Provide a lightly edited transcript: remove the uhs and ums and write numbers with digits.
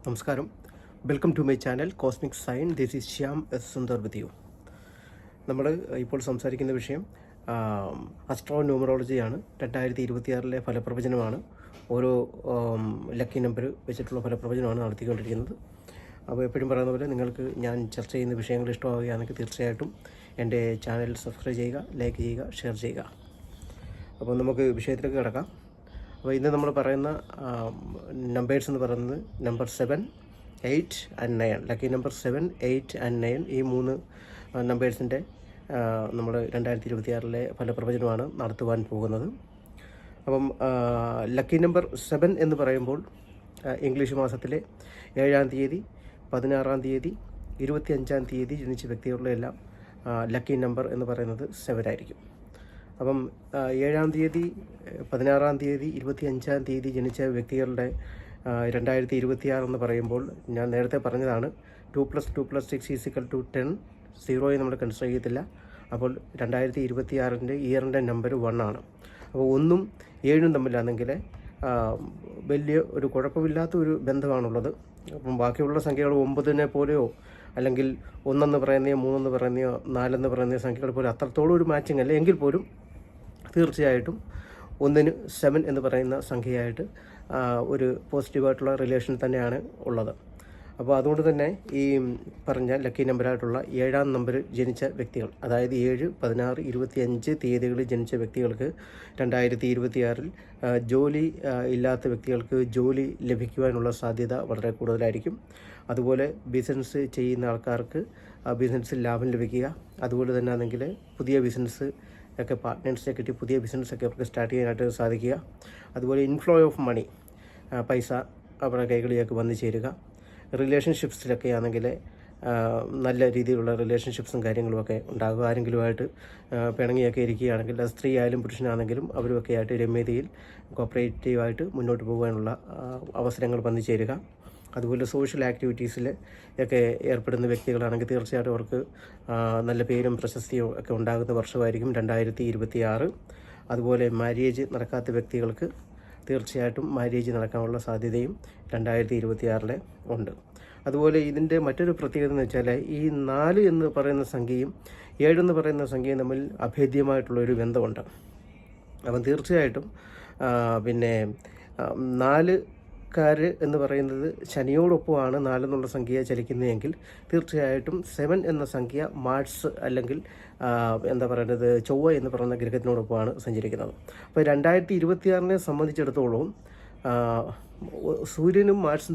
നമസ്കാരം. Welcome to my channel cosmic sign. This is Shyam S Sundar with you. നമ്മൾ ഇപ്പോൾ സംസാരിക്കുന്ന വിഷയം അസ്ട്രോന്യൂമറോളജിയാണ്. 2026 ഫലപ്രവചനമാണ്. ഓരോ ലക്കി നമ്പർ വെച്ചിട്ടുള്ള ഫലപ്രവചനമാണ് നടത്തിക്കൊണ്ടിരിക്കുന്നത്. അപ്പോൾ എപ്പോഴും പറയുന്ന പോലെ നിങ്ങൾക്ക് ഞാൻ ചർച്ച ചെയ്യുന്ന വിഷയങ്ങൾ ഇഷ്ടമാവുകയാണെങ്കിൽ തീർച്ചയായിട്ടും എൻ്റെ ചാനൽ സബ്സ്ക്രൈബ് ചെയ്യുക, ലൈക്ക് ചെയ്യുക, ഷെയർ ചെയ്യുക. അപ്പോൾ നമുക്ക് വിഷയത്തിലേക്ക് കിടക്കാം. അപ്പോൾ ഇന്ന് നമ്മൾ പറയുന്ന നമ്പേഴ്സ് എന്ന് പറയുന്നത് number 7, 8 and 9. Lucky number 7, 8 and 9 ഈ 3 നമ്പേഴ്സിൻ്റെ നമ്മൾ 2026 ഫലപ്രവചനമാണ് നടത്തുവാൻ പോകുന്നത്. അപ്പം ലക്കി നമ്പർ 7 എന്ന് പറയുമ്പോൾ ഇംഗ്ലീഷ് മാസത്തിലെ 7-ാം തീയതി, 16-ാം തീയതി, 25-ാം തീയതി ജനിച്ച വ്യക്തികളുടെ എല്ലാം ലക്കി നമ്പർ എന്ന് പറയുന്നത് 7 ആയിരിക്കും. അപ്പം 7-ാം തീയതി, 16-ാം തീയതി, 25-ാം തീയതി ജനിച്ച വ്യക്തികളുടെ 2026 എന്ന് പറയുമ്പോൾ ഞാൻ നേരത്തെ പറഞ്ഞതാണ് 2 + 2 + 6 = 10. 0 നമ്മൾ കൺസിഡർ ചെയ്യത്തില്ല. അപ്പോൾ 2026 ഇയറിൻ്റെ നമ്പർ 1 ആണ്. അപ്പോൾ 1ഉം 7ഉം തമ്മിലാണെങ്കിൽ വലിയ ഒരു കുഴപ്പമില്ലാത്ത ഒരു ബന്ധമാണുള്ളത്. അപ്പം ബാക്കിയുള്ള സംഖ്യകൾ 9 പോലെയോ അല്ലെങ്കിൽ 1 പറയുന്നയോ 3 പറയുന്നയോ 4 പറയുന്ന സംഖ്യകൾ പോലെ അത്രത്തോളം ഒരു മാച്ചിങ് അല്ല. എങ്കിൽ പോലും തീർച്ചയായിട്ടും 1ന് 7 എന്ന് പറയുന്ന സംഖ്യയായിട്ട് ഒരു പോസിറ്റീവായിട്ടുള്ള റിലേഷൻ തന്നെയാണ് ഉള്ളത്. അപ്പോൾ അതുകൊണ്ട് തന്നെ ഈ പറഞ്ഞ ലക്കി നമ്പറായിട്ടുള്ള 7-ാം നമ്പർ ജനിച്ച വ്യക്തികൾ, അതായത് 7, 16, 25 തീയതികളിൽ ജനിച്ച വ്യക്തികൾക്ക് 2026 ജോലി ഇല്ലാത്ത വ്യക്തികൾക്ക് ജോലി ലഭിക്കുവാനുള്ള സാധ്യത വളരെ കൂടുതലായിരിക്കും. അതുപോലെ ബിസിനസ് ചെയ്യുന്ന ആൾക്കാർക്ക് ബിസിനസ്സിൽ ലാഭം ലഭിക്കുക, അതുപോലെ തന്നെ ആണെങ്കിൽ പുതിയ ബിസിനസ് ഒക്കെ പാർട്ട്നേഴ്സിനെ കിട്ടി പുതിയ ബിസിനസ്സൊക്കെ അവർക്ക് സ്റ്റാർട്ട് ചെയ്യാനായിട്ട് സാധിക്കുക. അതുപോലെ ഇൻഫ്ലോ ഓഫ് മണി, പൈസ അവരുടെ കൈകളിലേക്ക് വന്നു ചേരുക. റിലേഷൻഷിപ്സിലൊക്കെ ആണെങ്കിൽ നല്ല രീതിയിലുള്ള റിലേഷൻഷിപ്സും കാര്യങ്ങളുമൊക്കെ ഉണ്ടാകുക. ആരെങ്കിലുമായിട്ട് പിണങ്ങിയൊക്കെ ഇരിക്കുകയാണെങ്കിൽ അത് സ്ത്രീ ആയാലും പുരുഷനാണെങ്കിലും അവരുമൊക്കെ ആയിട്ട് രമ്യതയിൽ കോപ്പറേറ്റീവായിട്ട് മുന്നോട്ട് പോകാനുള്ള അവസരങ്ങൾ വന്നു ചേരുക. അതുപോലെ സോഷ്യൽ ആക്ടിവിറ്റീസിൽ ഒക്കെ ഏർപ്പെടുന്ന വ്യക്തികളാണെങ്കിൽ തീർച്ചയായിട്ടും അവർക്ക് നല്ല പേരും പ്രശസ്തിയും ഒക്കെ ഉണ്ടാകുന്ന വർഷമായിരിക്കും 2026. അതുപോലെ മാര്യേജ് നടക്കാത്ത വ്യക്തികൾക്ക് തീർച്ചയായിട്ടും മാര്യേജ് നടക്കാനുള്ള സാധ്യതയും 2026 ഉണ്ട്. അതുപോലെ ഇതിൻ്റെ മറ്റൊരു പ്രത്യേകത എന്ന് വെച്ചാൽ ഈ 4 എന്ന് പറയുന്ന സംഖ്യയും 7 എന്ന് പറയുന്ന സംഖ്യയും തമ്മിൽ അഭേദ്യമായിട്ടുള്ളൊരു ബന്ധമുണ്ട്. അപ്പം തീർച്ചയായിട്ടും 4 എന്ന് പറയുന്നത് ശനിയോടൊപ്പമാണ് 4 എന്നുള്ള സംഖ്യ ചലിക്കുന്നതെങ്കിൽ തീർച്ചയായിട്ടും 7 എന്ന സംഖ്യ മാർസ് അല്ലെങ്കിൽ ചൊവ്വ എന്ന് പറയുന്ന ഗ്രഹത്തിനോടൊപ്പമാണ് സഞ്ചരിക്കുന്നത്. അപ്പോൾ 2026 സംബന്ധിച്ചിടത്തോളം സൂര്യനും മാർസും